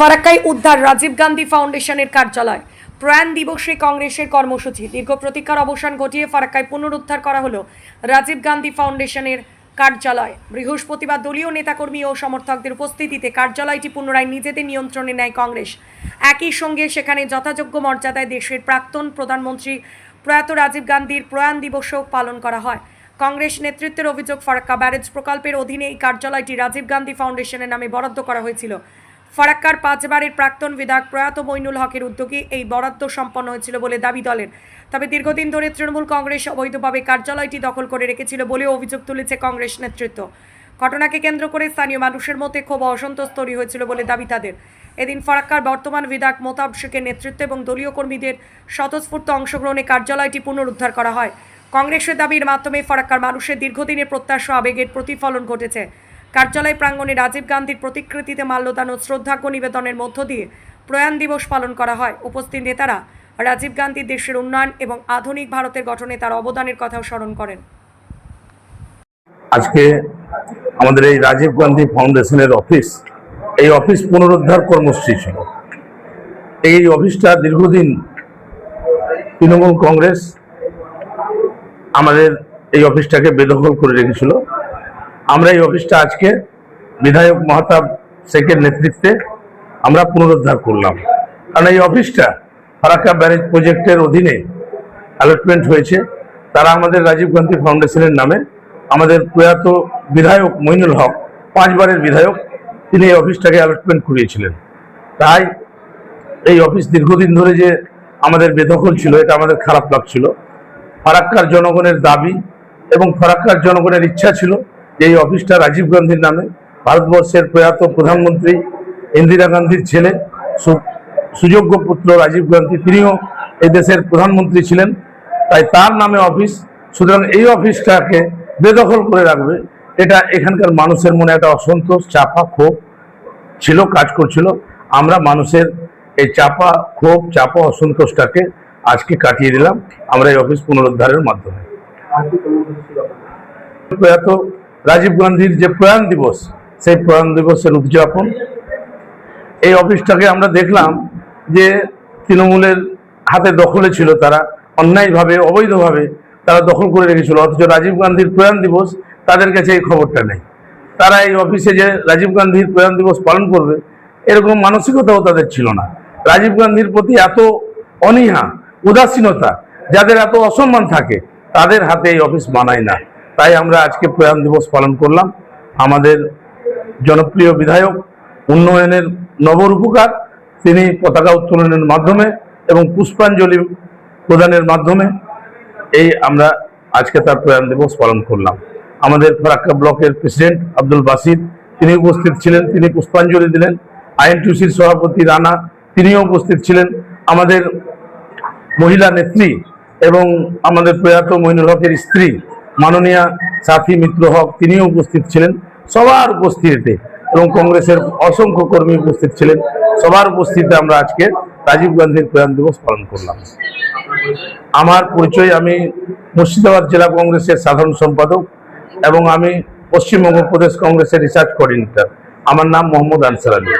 ফারাক্কায় উদ্ধার রাজীব গান্ধী ফাউন্ডেশনের কার্যালয়। প্রয়াণ দিবসে কংগ্রেসের কর্মসূচি। দীর্ঘ প্রতীক্ষার অবসান ঘটিয়ে ফারাক্কায় পুনরুদ্ধার করা হলো রাজীব গান্ধী ফাউন্ডেশনের কার্যালয়। বৃহস্পতিবার দলীয় নেতাকর্মী ও সমর্থকদের উপস্থিতিতে কার্যালয়টি পুনরায় নিজেদের নিয়ন্ত্রণে নেয় কংগ্রেস। একই সঙ্গে সেখানে যথাযোগ্য মর্যাদায় দেশের প্রাক্তন প্রধানমন্ত্রী প্রয়াত রাজীব গান্ধীর প্রয়াণ দিবসও পালন করা হয়। কংগ্রেস নেতৃত্বের অভিযোগ, ফারাক্কা ব্যারেজ প্রকল্পের অধীনে এই কার্যালয়টি রাজীব গান্ধী ফাউন্ডেশনের নামে বরাদ্দ করা হয়েছিল। ফারাক্কার 5 বারের প্রাক্তন বিধায়ক প্রয়াত মইনুল হকের উদ্যোগে এই বরাদ্দ সম্পন্ন হয়েছিল বলে দাবি দলের। তবে দীর্ঘদিন ধরে তৃণমূল কংগ্রেস অবৈধভাবে কার্যালয়টি দখল করে রেখেছিল বলেও অভিযোগ তুলেছে কংগ্রেস নেতৃত্ব। ঘটনাকে কেন্দ্র করে স্থানীয় মানুষের মধ্যে ক্ষোভ অসন্তোষ তৈরি হয়েছিল বলে দাবি তাদের। এদিন ফারাক্কার বর্তমান বিধায়ক মোতাব শেখের নেতৃত্বে এবং দলীয় কর্মীদের স্বতঃস্ফূর্ত অংশগ্রহণে কার্যালয়টি পুনরুদ্ধার করা হয়। কংগ্রেসের দাবির মাধ্যমে ফারাক্কার মানুষের দীর্ঘদিনের প্রত্যাশা আবেগের প্রতিফলন ঘটেছে। কার্যালয় প্রাঙ্গণে রাজীব গান্ধীর প্রতিকৃতিতে মাল্যদান ও শ্রদ্ধার্ঘ্য নিবেদনের মধ্য দিয়ে প্রয়াণ দিবস পালন করা হয়। উপস্থিত নেতারা রাজীব গান্ধী দেশের উন্নয়ন এবং আধুনিক ভারতের গঠনে তার অবদানের কথাও স্মরণ করেন। আজকে আমাদের এই রাজীব গান্ধী ফাউন্ডেশনের এই অফিস পুনরুদ্ধার কর্মসূচি ছিল। এই অফিসটা দীর্ঘদিন তৃণমূল কংগ্রেস আমাদের এই অফিসটাকে বেদখল করে রেখেছিল। আমরা এই অফিসটা আজকে বিধায়ক মোতাব শেখের নেতৃত্বে আমরা পুনরুদ্ধার করলাম। কারণ এই অফিসটা ফারাক্কা ব্যারেজ প্রজেক্টের অধীনে অ্যালটমেন্ট হয়েছে। তারা আমাদের রাজীব গান্ধী ফাউন্ডেশনের নামে আমাদের প্রয়াত বিধায়ক মইনুল হক 5 বারের বিধায়ক, তিনি এই অফিসটাকে অ্যালটমেন্ট করিয়েছিলেন। তাই এই অফিস দীর্ঘদিন ধরে যে আমাদের বেদখল ছিল, এটা আমাদের খারাপ লাগছিল। ফারাক্কার জনগণের দাবি এবং ফারাক্কার জনগণের ইচ্ছা ছিল যে এই অফিসটা রাজীব গান্ধীর নামে। ভারতবর্ষের প্রয়াত প্রধানমন্ত্রী ইন্দিরা গান্ধীর ছেলে, সুযোগ্য পুত্র রাজীব গান্ধী, তিনিও এই দেশের প্রধানমন্ত্রী ছিলেন। তাই তার নামে অফিস, সুতরাং এই অফিসটাকে বেদখল করে রাখবে, এটা এখানকার মানুষের মনে একটা অসন্তোষ, চাপা ক্ষোভ ছিল, কাজ করছিল। আমরা মানুষের এই চাপা ক্ষোভ, চাপা অসন্তোষটাকে আজকে কাটিয়ে দিলাম আমরা এই অফিস পুনরুদ্ধারের মাধ্যমে। প্রয়াত রাজীব গান্ধীর যে প্রয়াণ দিবস, সেই প্রয়াণ দিবসের উদযাপন, এই অফিসটাকে আমরা দেখলাম যে তৃণমূলের হাতে দখলে ছিল, তারা অন্যায়ভাবে অবৈধভাবে তারা দখল করে রেখেছিল। অথচ রাজীব গান্ধীর প্রয়াণ দিবস তাদের কাছে এই খবরটা নেই। তারা এই অফিসে যে রাজীব গান্ধীর প্রয়াণ দিবস পালন করবে এরকম মানসিকতাও তাদের ছিল না। রাজীব গান্ধীর প্রতি এত অনীহা, উদাসীনতা, যাদের এত অসম্মান থাকে, তাদের হাতে এই অফিস মানায় না। তাই আমরা আজকে প্রয়াণ দিবস পালন করলাম। আমাদের জনপ্রিয় বিধায়ক, উন্নয়নের নবরূপকার, তিনি পতাকা উত্তোলনের মাধ্যমে এবং পুষ্পাঞ্জলি প্রদানের মাধ্যমে আমরা আজকে তার প্রয়াণ দিবস পালন করলাম। আমাদের ফারাক্কা ব্লকের প্রেসিডেন্ট আব্দুল বাসির, তিনি উপস্থিত ছিলেন, তিনি পুষ্পাঞ্জলি দিলেন। আইএনটিউসির সভাপতি রানা, তিনিও উপস্থিত ছিলেন। আমাদের মহিলা নেত্রী এবং আমাদের প্রয়াত মইনুল হকের স্ত্রী মাননীয়া সাথী মিত্র হক, তিনিও উপস্থিত ছিলেন। সবার উপস্থিতিতে এবং কংগ্রেসের অসংখ্য কর্মী উপস্থিত ছিলেন। সবার উপস্থিতিতে আমরা আজকে রাজীব গান্ধীর প্রয়াণ দিবস পালন করলাম। আমার পরিচয়, আমি মুর্শিদাবাদ জেলা কংগ্রেসের সাধারণ সম্পাদক এবং আমি পশ্চিমবঙ্গ প্রদেশ কংগ্রেসের রিসার্চ কোঅর্ডিনেটর। আমার নাম মোহাম্মদ আনসার আলী।